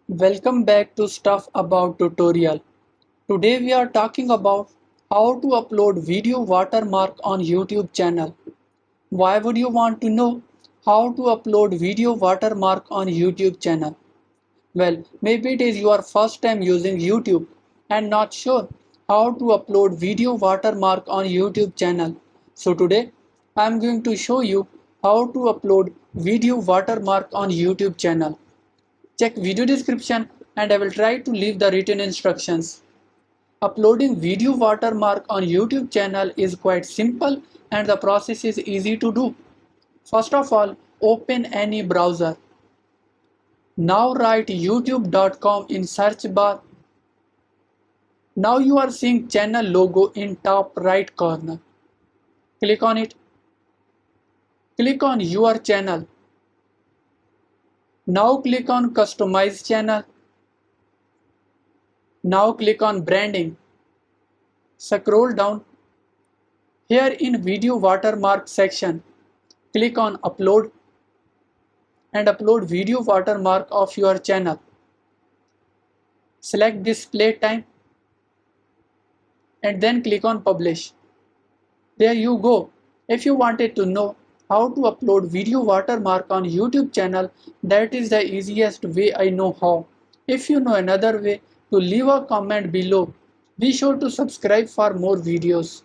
Welcome back to Stuff About Tutorial. Today we are talking about how to upload video watermark on YouTube channel. Why would you want to know how to upload video watermark on YouTube channel? Well, maybe it is your first time using YouTube and not sure how to upload video watermark on YouTube channel. So today I am going to show you how to upload video watermark on YouTube channel. Check video description and I will try to leave the written instructions. Uploading video watermark on YouTube channel is quite simple and the process is easy to do. First of all, open any browser. Now write youtube.com in search bar. Now you are seeing channel logo in top right corner. Click on it. Click on your channel. Now click on Customize Channel. Now click on Branding. Scroll down. Here in Video Watermark section, click on Upload and upload video watermark of your channel. Select Display Time and then click on Publish. There you go. If you wanted to know how to upload video watermark on YouTube channel, that is the easiest way I know how. If you know another way, to leave a comment below. Be sure to subscribe for more videos.